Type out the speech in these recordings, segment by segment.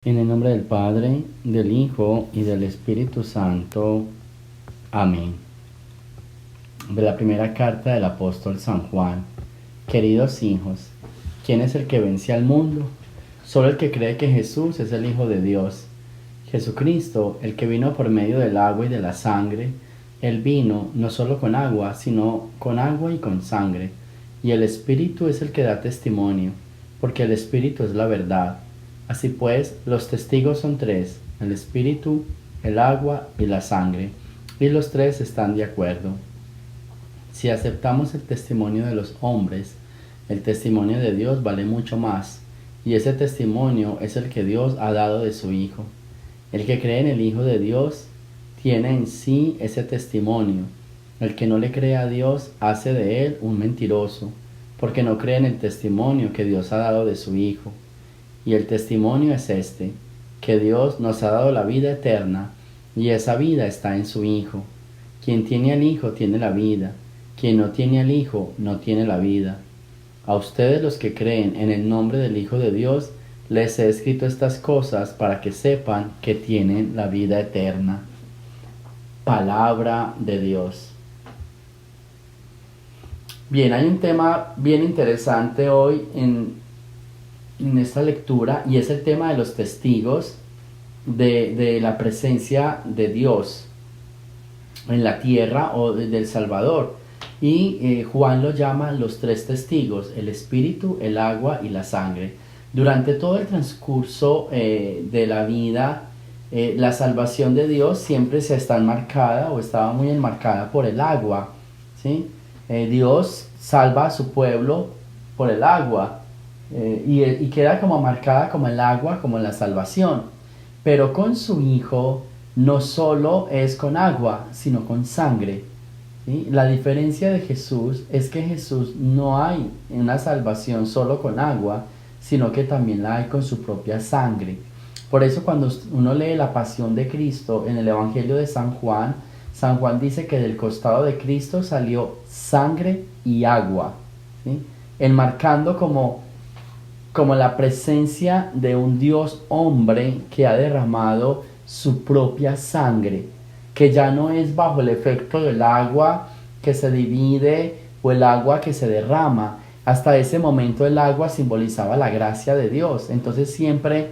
En el nombre del Padre, del Hijo y del Espíritu Santo. Amén. De la primera carta del apóstol San Juan. Queridos hijos, ¿quién es el que vence al mundo? Solo el que cree que Jesús es el Hijo de Dios. Jesucristo, el que vino por medio del agua y de la sangre, Él vino no solo con agua, sino con agua y con sangre. Y el Espíritu es el que da testimonio, porque el Espíritu es la verdad. Así pues, los testigos son tres: el Espíritu, el agua y la sangre, y los tres están de acuerdo. Si aceptamos el testimonio de los hombres, el testimonio de Dios vale mucho más, y ese testimonio es el que Dios ha dado de su Hijo. El que cree en el Hijo de Dios tiene en sí ese testimonio. El que no le cree a Dios hace de él un mentiroso, porque no cree en el testimonio que Dios ha dado de su Hijo. Y el testimonio es este, que Dios nos ha dado la vida eterna, y esa vida está en su Hijo. Quien tiene al Hijo tiene la vida, quien no tiene al Hijo no tiene la vida. A ustedes, los que creen en el nombre del Hijo de Dios, les he escrito estas cosas para que sepan que tienen la vida eterna. Palabra de Dios. Bien, hay un tema bien interesante hoy en esta lectura, y es el tema de los testigos de la presencia de Dios en la tierra o del Salvador. Y Juan lo llama los tres testigos: el Espíritu, el agua y la sangre. Durante todo el transcurso de la vida, la salvación de Dios siempre se está enmarcada o estaba muy enmarcada por el agua, ¿sí? Dios salva a su pueblo por el agua, y queda como marcada como el agua, como la salvación. Pero con su Hijo no solo es con agua, sino con sangre, ¿sí? La diferencia de Jesús es que Jesús no hay una salvación solo con agua, sino que también la hay con su propia sangre. Por eso cuando uno lee la pasión de Cristo en el Evangelio de San Juan dice que del costado de Cristo salió sangre y agua, ¿sí? Enmarcando como la presencia de un Dios hombre que ha derramado su propia sangre, que ya no es bajo el efecto del agua que se divide o el agua que se derrama. Hasta ese momento el agua simbolizaba la gracia de Dios. Entonces siempre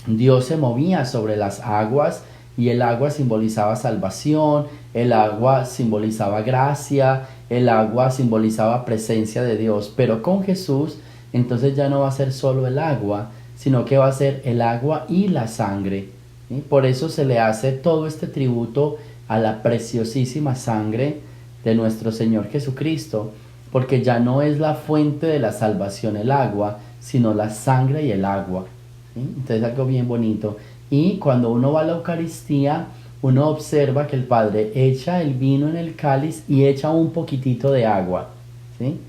Dios se movía sobre las aguas, y el agua simbolizaba salvación, el agua simbolizaba gracia, el agua simbolizaba presencia de Dios. Pero con Jesús, entonces ya no va a ser solo el agua, sino que va a ser el agua y la sangre, ¿sí? Por eso se le hace todo este tributo a la preciosísima sangre de nuestro Señor Jesucristo, porque ya no es la fuente de la salvación el agua, sino la sangre y el agua, ¿sí? Entonces algo bien bonito. Y cuando uno va a la Eucaristía, uno observa que el Padre echa el vino en el cáliz y echa un poquitito de agua, ¿sí?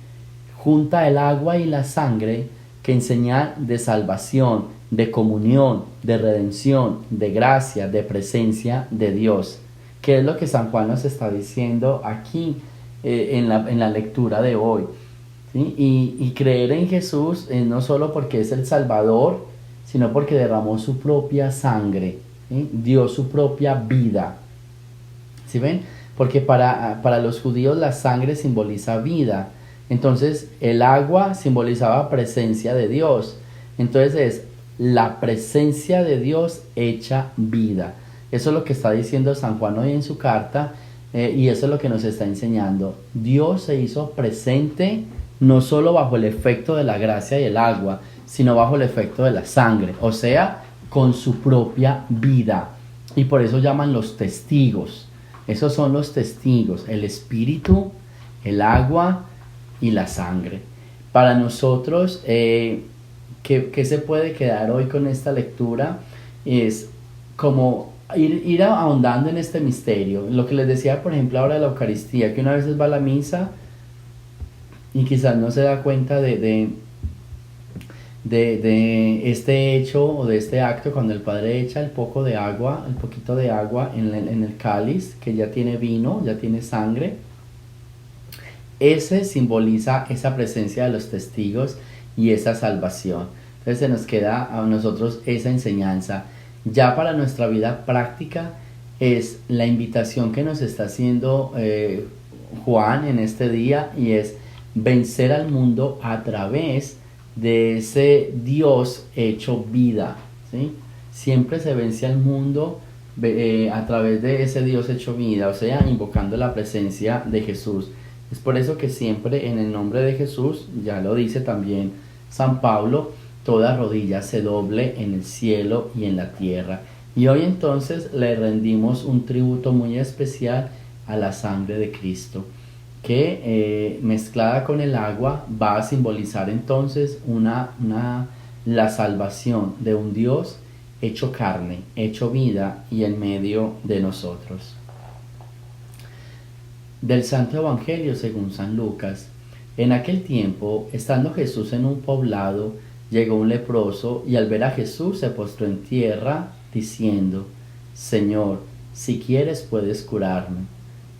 Junta el agua y la sangre, que en señal de salvación, de comunión, de redención, de gracia, de presencia de Dios. ¿Qué es lo que San Juan nos está diciendo aquí en la lectura de hoy? ¿Sí? Y creer en Jesús no solo porque es el Salvador, sino porque derramó su propia sangre, ¿sí? Dio su propia vida. ¿Sí ven? Porque para los judíos la sangre simboliza vida. Entonces el agua simbolizaba presencia de Dios. Entonces es la presencia de Dios hecha vida. Eso es lo que está diciendo San Juan hoy en su carta, y eso es lo que nos está enseñando. Dios se hizo presente no solo bajo el efecto de la gracia y el agua, sino bajo el efecto de la sangre, o sea, con su propia vida. Y por eso llaman los testigos. Esos son los testigos: el Espíritu, el agua y la sangre. Para nosotros, ¿qué se puede quedar hoy con esta lectura? Es como ir ahondando en este misterio. Lo que les decía, por ejemplo, ahora de la Eucaristía, que una vez va a la misa y quizás no se da cuenta de este hecho o de este acto, cuando el Padre echa el poquito de agua en el cáliz, que ya tiene vino, ya tiene sangre. Ese simboliza esa presencia de los testigos y esa salvación. Entonces se nos queda a nosotros esa enseñanza. Ya para nuestra vida práctica es la invitación que nos está haciendo Juan en este día, y es vencer al mundo a través de ese Dios hecho vida, ¿sí? Siempre se vence al mundo a través de ese Dios hecho vida, o sea, invocando la presencia de Jesús. Es por eso que siempre en el nombre de Jesús, ya lo dice también San Pablo, toda rodilla se doble en el cielo y en la tierra. Y hoy entonces le rendimos un tributo muy especial a la sangre de Cristo, que mezclada con el agua va a simbolizar entonces la salvación de un Dios hecho carne, hecho vida y en medio de nosotros. Del Santo Evangelio según San Lucas. En aquel tiempo, estando Jesús en un poblado, llegó un leproso y al ver a Jesús se postró en tierra, diciendo: Señor, si quieres puedes curarme.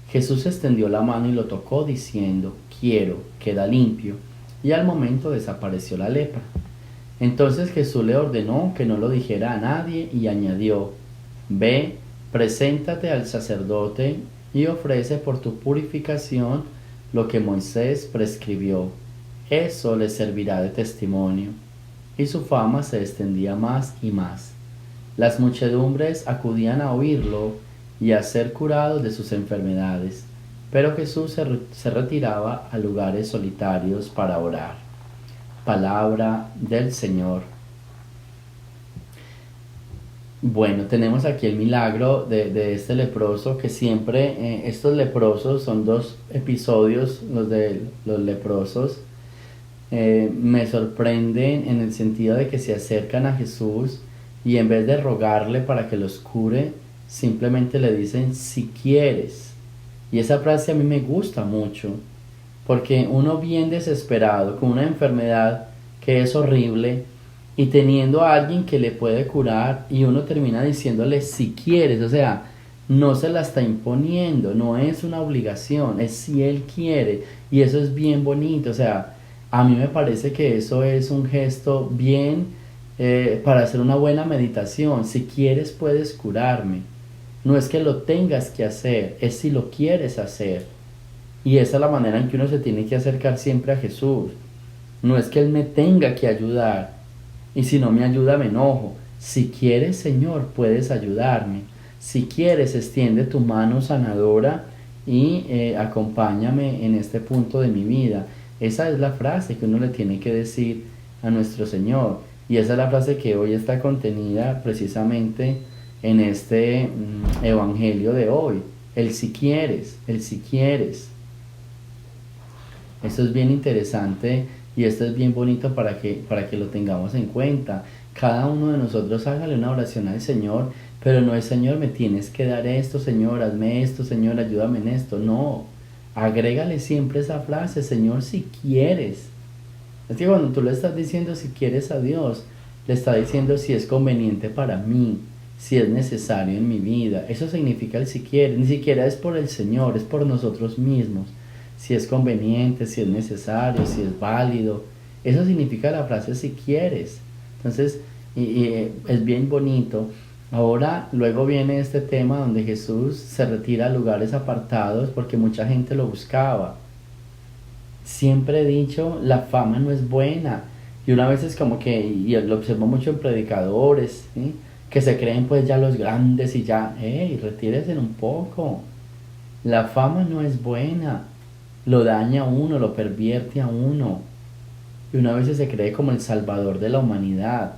Jesús extendió la mano y lo tocó, diciendo: Quiero, queda limpio. Y al momento desapareció la lepra. Entonces Jesús le ordenó que no lo dijera a nadie y añadió: Ve, preséntate al sacerdote y ofrece por tu purificación lo que Moisés prescribió. Eso le servirá de testimonio. Y su fama se extendía más y más. Las muchedumbres acudían a oírlo y a ser curados de sus enfermedades, pero Jesús se retiraba a lugares solitarios para orar. Palabra del Señor. Bueno, tenemos aquí el milagro de este leproso, que siempre estos leprosos son dos episodios, los de los leprosos. Me sorprenden en el sentido de que se acercan a Jesús y en vez de rogarle para que los cure, simplemente le dicen: si quieres. Y esa frase a mí me gusta mucho, porque uno bien desesperado, con una enfermedad que es horrible, y teniendo a alguien que le puede curar, y uno termina diciéndole: si quieres. O sea, no se la está imponiendo, no es una obligación, es si él quiere. Y eso es bien bonito. O sea, a mí me parece que eso es un gesto bien para hacer una buena meditación. Si quieres puedes curarme. No es que lo tengas que hacer, es si lo quieres hacer. Y esa es la manera en que uno se tiene que acercar siempre a Jesús. No es que Él me tenga que ayudar, y si no me ayuda me enojo. Si quieres, Señor, puedes ayudarme. Si quieres, extiende tu mano sanadora y acompáñame en este punto de mi vida. Esa es la frase que uno le tiene que decir a nuestro Señor. Y esa es la frase que hoy está contenida precisamente en este evangelio de hoy. El si quieres, el si quieres. Esto es bien interesante y esto es bien bonito para que lo tengamos en cuenta. Cada uno de nosotros hágale una oración al Señor, pero no es: Señor, me tienes que dar esto, Señor, hazme esto, Señor, ayúdame en esto. No, agrégale siempre esa frase: Señor, si quieres. Es que cuando tú le estás diciendo si quieres a Dios, le está diciendo si es conveniente para mí, si es necesario en mi vida. Eso significa el si quieres. Ni siquiera es por el Señor, es por nosotros mismos. Si es conveniente, si es necesario, si es válido. Eso significa la frase si quieres. Entonces, es bien bonito. Ahora, luego viene este tema donde Jesús se retira a lugares apartados porque mucha gente lo buscaba. Siempre he dicho, la fama no es buena. Y una vez es como que, y lo observo mucho en predicadores, ¿sí?, que se creen pues ya los grandes y ya, hey, retírense un poco. La fama no es buena. Lo daña a uno, lo pervierte a uno. Y una vez se cree como el salvador de la humanidad.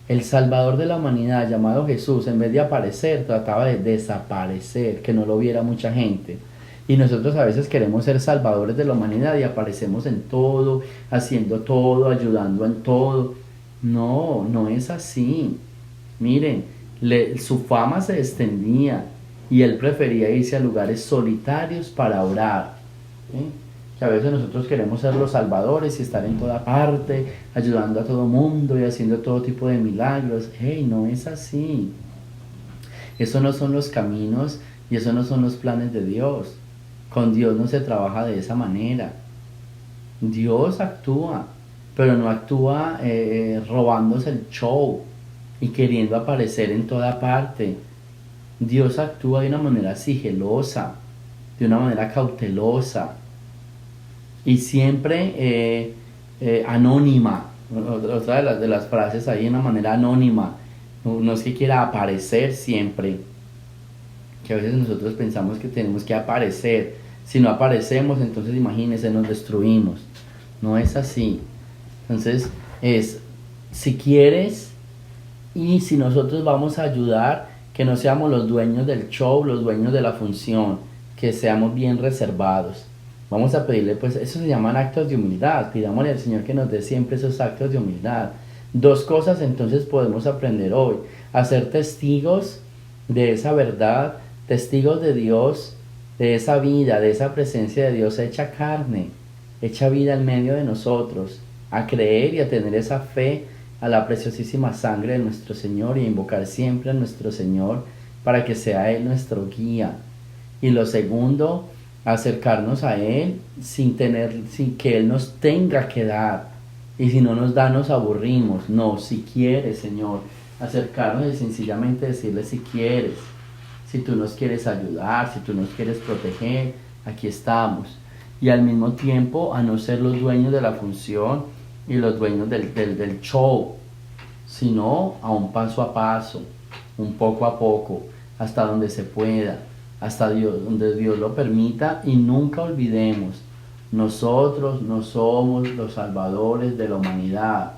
El salvador de la humanidad, llamado Jesús, en vez de aparecer, trataba de desaparecer, que no lo viera mucha gente. Y nosotros a veces queremos ser salvadores de la humanidad y aparecemos en todo, haciendo todo, ayudando en todo. No, no es así. Miren, su fama se extendía y él prefería irse a lugares solitarios para orar. ¿Sí? Que a veces nosotros queremos ser los salvadores y estar en toda parte, ayudando a todo mundo y haciendo todo tipo de milagros. Hey, no es así. Eso no son los caminos y eso no son los planes de Dios. Con Dios no se trabaja de esa manera. Dios actúa, pero no actúa robándose el show y queriendo aparecer en toda parte. Dios actúa de una manera sigilosa, de una manera cautelosa y siempre anónima. Otra de las frases ahí, de una manera anónima. No es que quiera aparecer siempre, que a veces nosotros pensamos que tenemos que aparecer. Si no aparecemos, entonces imagínense, nos destruimos. No es así. Entonces es, si quieres y si nosotros vamos a ayudar, que no seamos los dueños del show, los dueños de la función, que seamos bien reservados. Vamos a pedirle, pues eso se llaman actos de humildad. Pidámosle al Señor que nos dé siempre esos actos de humildad. Dos cosas entonces podemos aprender hoy: a ser testigos de esa verdad, testigos de Dios, de esa vida, de esa presencia de Dios hecha carne, hecha vida en medio de nosotros, a creer y a tener esa fe a la preciosísima sangre de nuestro Señor y a invocar siempre a nuestro Señor para que sea Él nuestro guía. Y lo segundo, acercarnos a Él sin que Él nos tenga que dar. Y si no nos da, nos aburrimos. No, si quieres, Señor, acercarnos y sencillamente decirle si quieres. Si tú nos quieres ayudar, si tú nos quieres proteger, aquí estamos. Y al mismo tiempo a no ser los dueños de la función y los dueños del show, sino a un paso a paso, un poco a poco, hasta donde se pueda, hasta donde Dios lo permita. Y nunca olvidemos, nosotros no somos los salvadores de la humanidad.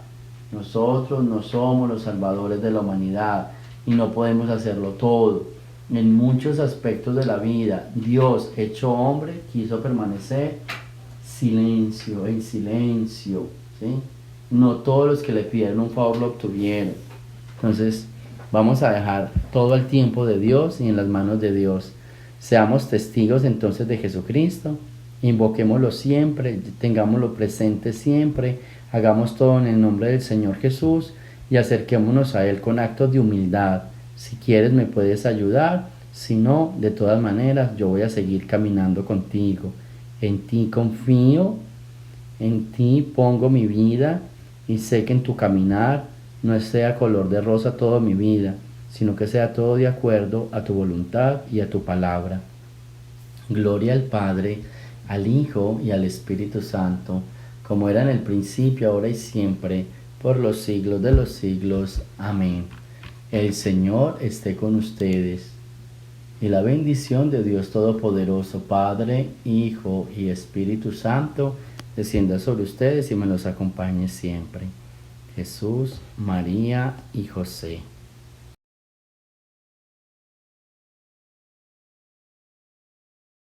Nosotros no somos los salvadores de la humanidad y no podemos hacerlo todo. En muchos aspectos de la vida, Dios, hecho hombre, quiso permanecer en silencio, ¿sí? No todos los que le pidieron un favor lo obtuvieron. Entonces, vamos a dejar todo el tiempo de Dios y en las manos de Dios. Seamos testigos entonces de Jesucristo, invoquémoslo siempre, tengámoslo presente siempre, hagamos todo en el nombre del Señor Jesús y acerquémonos a Él con actos de humildad. Si quieres me puedes ayudar, si no, de todas maneras yo voy a seguir caminando contigo. En ti confío, en ti pongo mi vida y sé que en tu caminar no sea color de rosa toda mi vida, sino que sea todo de acuerdo a tu voluntad y a tu palabra. Gloria al Padre, al Hijo y al Espíritu Santo, como era en el principio, ahora y siempre, por los siglos de los siglos. Amén. El Señor esté con ustedes, y la bendición de Dios Todopoderoso, Padre, Hijo y Espíritu Santo, descienda sobre ustedes y me los acompañe siempre. Jesús, María y José.